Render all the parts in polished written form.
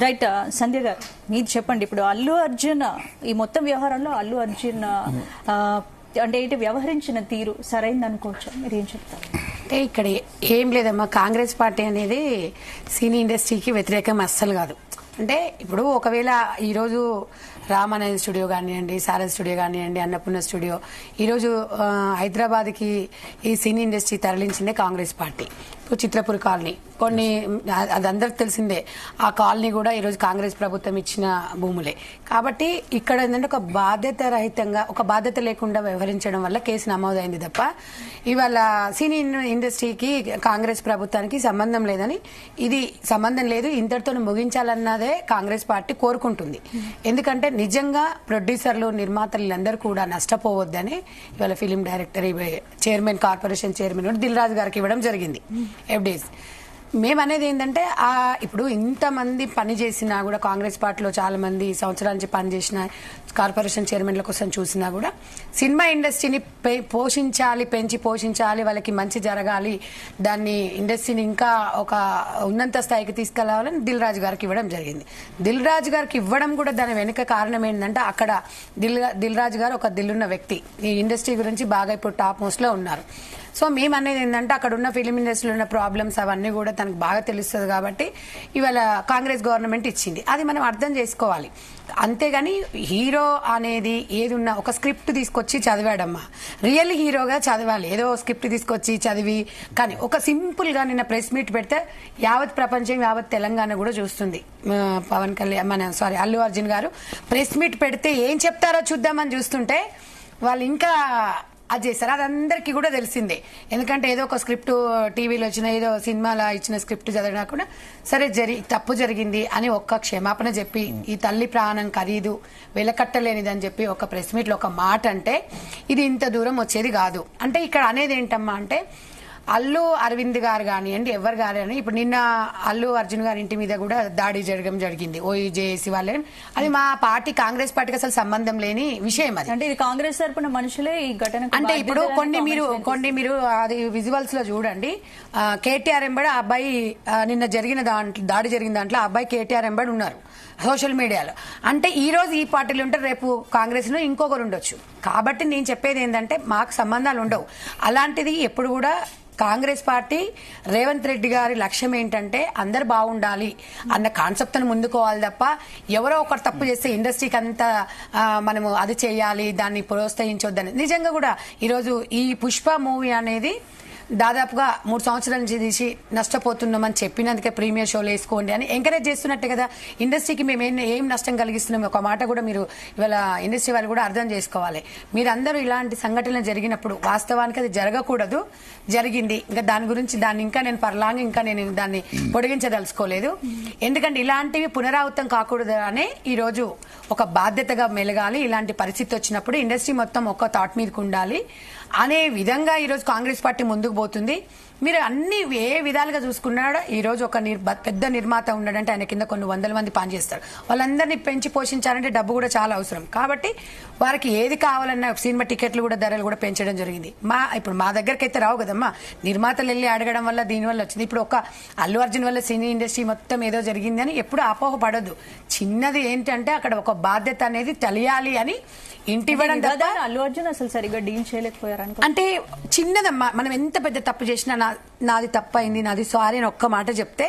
Right. సంధ్య గారు మీరు చెప్పండి, ఇప్పుడు అల్లు అర్జున్ ఈ మొత్తం వ్యవహారంలో అల్లు అర్జున్ అంటే ఏంటి వ్యవహరించిన తీరు సరైంది అనుకోవచ్చు, మీరు ఏం చెప్తారు? అంటే ఇక్కడ ఏం లేదమ్మా, కాంగ్రెస్ పార్టీ అనేది సినీ ఇండస్ట్రీకి వ్యతిరేకం అస్సలు కాదు. అంటే ఇప్పుడు ఒకవేళ ఈరోజు రామానంద స్టూడియో కానివ్వండి, సారథ్ స్టూడియో కానివ్వండి, అన్నపూర్ణ స్టూడియో ఈరోజు హైదరాబాద్కి ఈ సినీ ఇండస్ట్రీ తరలించిందే కాంగ్రెస్ పార్టీ. ఇప్పుడు చిత్రపూర్ కాలనీ కొన్ని అది అందరికి తెలిసిందే, ఆ కాలనీ కూడా ఈరోజు కాంగ్రెస్ ప్రభుత్వం ఇచ్చిన భూములే. కాబట్టి ఇక్కడ ఏంటంటే ఒక బాధ్యత రహితంగా, ఒక బాధ్యత లేకుండా వ్యవహరించడం వల్ల కేసు నమోదైంది తప్ప ఇవాళ సినీ ఇండస్ట్రీకి కాంగ్రెస్ ప్రభుత్వానికి సంబంధం లేదని, ఇది సంబంధం లేదు ఇంతటితో ముగించాలన్నదే కాంగ్రెస్ పార్టీ కోరుకుంటుంది. ఎందుకంటే నిజంగా ప్రొడ్యూసర్లు, నిర్మాతలు అందరూ కూడా నష్టపోవద్దని ఇవాళ film director chairman, corporation chairman కూడా దిల్ రాజు గారికి ఇవ్వడం జరిగింది ఎఫ్డీస్. మేము అనేది ఏంటంటే ఇప్పుడు ఇంతమంది పని చేసినా కూడా కాంగ్రెస్ పార్టీలో చాలా మంది సంవత్సరాల నుంచి పనిచేసిన కార్పొరేషన్ చైర్మన్ల కోసం చూసినా కూడా సినిమా ఇండస్ట్రీని పోషించాలి, పెంచి పోషించాలి, వాళ్ళకి మంచి జరగాలి, దాన్ని ఇండస్ట్రీని ఇంకా ఒక ఉన్నత స్థాయికి తీసుకెళ్లాలని దిల్ రాజు గారికి ఇవ్వడం జరిగింది. దిల్ రాజు గారికి ఇవ్వడం కూడా దాని వెనుక కారణం ఏంటంటే అక్కడ దిల్ రాజు గారు ఒక దిల్లున్న వ్యక్తి, ఈ ఇండస్ట్రీ గురించి బాగా ఇప్పుడు టాప్ మోస్ట్ లో ఉన్నారు. సో మేము అనేది ఏంటంటే అక్కడ ఉన్న ఫిలిం ఇండస్ట్రీలో ఉన్న ప్రాబ్లమ్స్ అవన్నీ కూడా తనకు బాగా తెలుస్తుంది కాబట్టి ఇవాళ కాంగ్రెస్ గవర్నమెంట్ ఇచ్చింది, అది మనం అర్థం చేసుకోవాలి. అంతేగాని హీరో అనేది ఏదున్నా ఒక స్క్రిప్ట్ తీసుకొచ్చి చదివాడమ్మా, రియల్ హీరోగా చదవాలి, ఏదో స్క్రిప్ట్ తీసుకొచ్చి చదివి. కానీ ఒక సింపుల్ గా నిన్న ప్రెస్ మీట్ పెడితే యావత్ ప్రపంచం, యావత్ తెలంగాణ కూడా చూస్తుంది. పవన్ కళ్యాణ్ అల్లు అర్జున్ గారు ప్రెస్ మీట్ పెడితే ఏం చెప్తారో చూద్దామని చూస్తుంటే వాళ్ళు ఇంకా అది చేస్తారు. అది అందరికీ కూడా తెలిసిందే. ఎందుకంటే ఏదో ఒక స్క్రిప్ట్ టీవీలో వచ్చిన, ఏదో సినిమాలో ఇచ్చిన స్క్రిప్ట్ చదివినా కూడా సరే తప్పు జరిగింది అని ఒక్క క్షమాపణ చెప్పి, ఈ తల్లి ప్రాణం ఖరీదు వెలకట్టలేనిదని చెప్పి ఒక ప్రెస్ మీట్ లో ఒక మాట అంటే ఇది ఇంత దూరం వచ్చేది కాదు. అంటే ఇక్కడ అనేది ఏంటమ్మా అంటే అల్లు అరవింద్ గారు కానివ్వండి, ఎవరు కానివ్వండి, ఇప్పుడు నిన్న అల్లు అర్జున్ గారి ఇంటి మీద కూడా దాడి జరగడం జరిగింది ఓజేఏసీ వాళ్ళే. అది మా పార్టీ కాంగ్రెస్ పార్టీకి అసలు సంబంధం లేని విషయం. అది అంటే ఇది కాంగ్రెస్ తరపున మనుషులే ఈ ఘటన. అంటే ఇప్పుడు కొన్ని మీరు అది విజువల్స్ లో చూడండి, కేటీఆర్ ఎంబడి ఆ అబ్బాయి నిన్న జరిగిన దాడి జరిగిన దాంట్లో ఆ అబ్బాయి కేటీఆర్ ఎంబడి ఉన్నారు సోషల్ మీడియాలో. అంటే ఈ రోజు ఈ పార్టీలు ఉంటే రేపు కాంగ్రెస్ లో ఇంకొకరు ఉండొచ్చు. కాబట్టి నేను చెప్పేది ఏంటంటే మాకు సంబంధాలు ఉండవు. అలాంటిది ఎప్పుడు కూడా కాంగ్రెస్ పార్టీ, రేవంత్ రెడ్డి గారి లక్ష్యం ఏంటంటే అందరు బాగుండాలి అన్న కాన్సెప్ట్ ను ముందుకోవాలి తప్ప ఎవరో ఒకరు తప్పు చేస్తే ఇండస్ట్రీకి అంతా మనము అది చేయాలి, దాన్ని ప్రోత్సహించొద్దని. నిజంగా కూడా ఈరోజు ఈ పుష్ప మూవీ అనేది దాదాపుగా 3 సంవత్సరాల నుంచి తీసి నష్టపోతున్నామని చెప్పినందుకే ప్రీమియర్ షోలు వేసుకోండి అని ఎంకరేజ్ చేస్తున్నట్టే కదా. ఇండస్ట్రీకి మేము ఏం నష్టం కలిగిస్తున్నాం ఒక మాట కూడా మీరు ఇవాళ ఇండస్ట్రీ వాళ్ళు కూడా అర్థం చేసుకోవాలి. మీరందరూ ఇలాంటి సంఘటనలు జరిగినప్పుడు వాస్తవానికి అది జరగకూడదు, జరిగింది. ఇంకా దాని గురించి ఇంకా నేను దాన్ని పొడిగించదలుచుకోలేదు. ఎందుకంటే ఇలాంటివి పునరావృతం కాకూడదు అనే ఈ రోజు ఒక బాధ్యతగా మెలగాలి. ఇలాంటి పరిస్థితి వచ్చినప్పుడు ఇండస్ట్రీ మొత్తం ఒక్క థాట్ మీదకి ఉండాలి అనే విధంగా ఈరోజు కాంగ్రెస్ పార్టీ ముందుకు పోతుంది. మీరు అన్ని ఏ విధాలుగా చూసుకున్నాడో ఈ రోజు ఒక పెద్ద నిర్మాత ఉన్నాడంటే ఆయన కింద కొన్ని 100 మంది పనిచేస్తారు. వాళ్ళందరినీ పెంచి పోషించాలంటే డబ్బు కూడా చాలా అవసరం. కాబట్టి వారికి ఏది కావాలన్నా సినిమా టికెట్లు కూడా ధరలు కూడా పెంచడం జరిగింది. ఇప్పుడు మా దగ్గరికి అయితే రావు కదమ్మా, నిర్మాతలు వెళ్ళి అడగడం వల్ల దీనివల్ల వచ్చింది. ఇప్పుడు ఒక అల్లు అర్జున్ వల్ల సినీ ఇండస్ట్రీ మొత్తం ఏదో జరిగింది అని ఎప్పుడు అపోహ పడద్దు. చిన్నది ఏంటంటే అక్కడ ఒక బాధ్యత అనేది తెలియాలి అని ఇంటి ఇవ్వడం కదా. అల్లు అర్జున్ అసలు సరిగ్గా డీల్ చేయలేకపోయారు అంటే చిన్నదమ్మా, మనం ఎంత పెద్ద తప్పు చేసినా నాది తప్పైంది, నాది సారీ అని ఒక్క మాట చెప్తే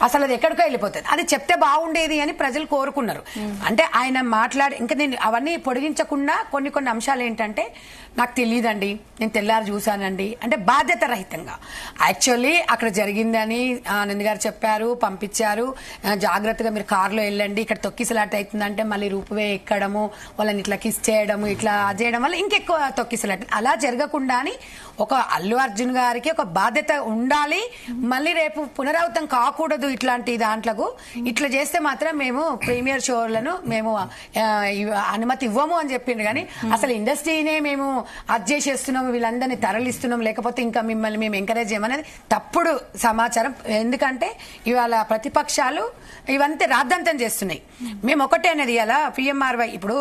అసలు అది ఎక్కడికో వెళ్ళిపోతుంది. అది చెప్తే బాగుండేది అని ప్రజలు కోరుకున్నారు. అంటే ఆయన ఇంకా నేను అవన్నీ పొడిగించకుండా కొన్ని అంశాలు ఏంటంటే నాకు తెలియదండి, నేను తెల్లారు చూశానండి అంటే బాధ్యత రహితంగా. యాక్చువల్లీ అక్కడ జరిగిందని ఆనంద్ గారు చెప్పారు, పంపించారు, జాగ్రత్తగా మీరు కారులో వెళ్ళండి, ఇక్కడ తొక్కిసలాట అవుతుందంటే మళ్ళీ రూపువే ఎక్కడము, వాళ్ళని ఇట్లా కిస్ చేయడము, ఇట్లా చేయడం వల్ల ఇంకెక్కువ తొక్కిసలాట. అలా జరగకుండా అని ఒక అల్లు అర్జున్ గారికి ఒక బాధ్యత ఉండాలి. మళ్ళీ రేపు పునరావృతం కాకూడదు ఇట్లాంటి దాంట్లకు. ఇట్లా చేస్తే మాత్రం మేము ప్రీమియర్ షోలను మేము అనుమతి ఇవ్వము అని చెప్పిండ్రు. కానీ అసలు ఇండస్ట్రీనే మేము అది చేసేస్తున్నాము, వీళ్ళందరినీ తరలిస్తున్నాం, లేకపోతే ఇంకా మిమ్మల్ని మేము ఎంకరేజ్ చేయమనేది తప్పుడు సమాచారం. ఎందుకంటే ఇవాళ ప్రతిపక్షాలు ఇవంతా రాద్ధాంతం చేస్తున్నాయి. మేము ఒకటే అనేది ఇలా పిఎంఆర్వై ఇప్పుడు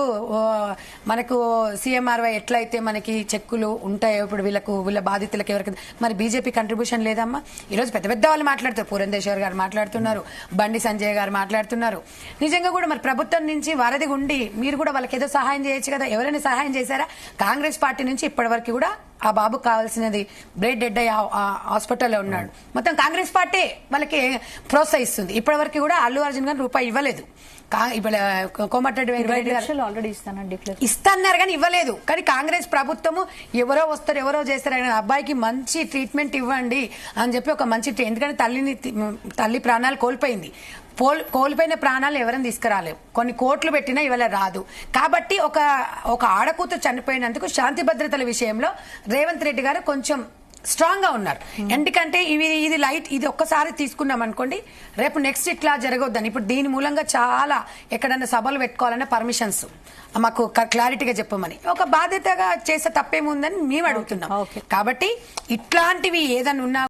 మనకు సిఎంఆర్వై ఎట్లయితే మనకి చెక్కులు ఉంటాయో ఇప్పుడు వీళ్ళ బాధితులకు ఎవరికి మరి బీజేపీ కంట్రిబ్యూట్ కాంట్రిబ్యూషన్ లేదమ్మా. ఈ రోజు పెద్ద పెద్ద వాళ్ళు మాట్లాడుతారు, పురంధేశ్వర్ గారు మాట్లాడుతున్నారు, బండి సంజయ్ గారు మాట్లాడుతున్నారు. నిజంగా కూడా మరి ప్రభుత్వం నుంచి వరది ఉండి మీరు కూడా వాళ్ళకి ఏదో సహాయం చేయొచ్చు కదా. ఎవరైనా సహాయం చేశారా? కాంగ్రెస్ పార్టీ నుంచి ఇప్పటి వరకు కూడా ఆ బాబుకు కావాల్సినది బ్రెడ్ డెడ్ అయ్యి హాస్పిటల్లో ఉన్నాడు, మొత్తం కాంగ్రెస్ పార్టీ వాళ్ళకి ప్రోత్సహిస్తుంది. ఇప్పటి వరకు కూడా అల్లు అర్జున్ గారు రూపాయి ఇవ్వలేదు. ఇప్పుడు కోమటిరెడ్డి వెంకటరెడ్డి గారు ఆల్రెడీ ఇస్తానండి ఇస్తున్నారు కానీ ఇవ్వలేదు. కానీ కాంగ్రెస్ ప్రభుత్వము ఎవరో వస్తారు ఎవరో చేస్తారు, అబ్బాయికి మంచి ట్రీట్మెంట్ ఇవ్వండి అని చెప్పి ఒక మంచి ఎందుకంటే తల్లి ప్రాణాలు కోల్పోయింది. కోల్పోయిన ప్రాణాలు ఎవరైనా తీసుకురాలేవు. కొన్ని కోట్లు పెట్టినా ఇవాళ రాదు. కాబట్టి ఒక ఆడకూతురు చనిపోయినందుకు శాంతి భద్రతల విషయంలో రేవంత్ రెడ్డి గారు కొంచెం స్ట్రాంగ్ గా ఉన్నారు. ఎందుకంటే ఇది లైట్, ఇది ఒక్కసారి తీసుకున్నాం అనుకోండి, రేపు నెక్స్ట్ ఇట్లా జరగొద్దని. ఇప్పుడు దీని మూలంగా చాలా ఎక్కడన్నా సభలు పెట్టుకోవాలన్న పర్మిషన్స్ మాకు క్లారిటీగా చెప్పమని ఒక బాధ్యతగా చేసే తప్పేముందని మేము అడుగుతున్నాం. కాబట్టి ఇట్లాంటివి ఏదన్నా ఉన్నా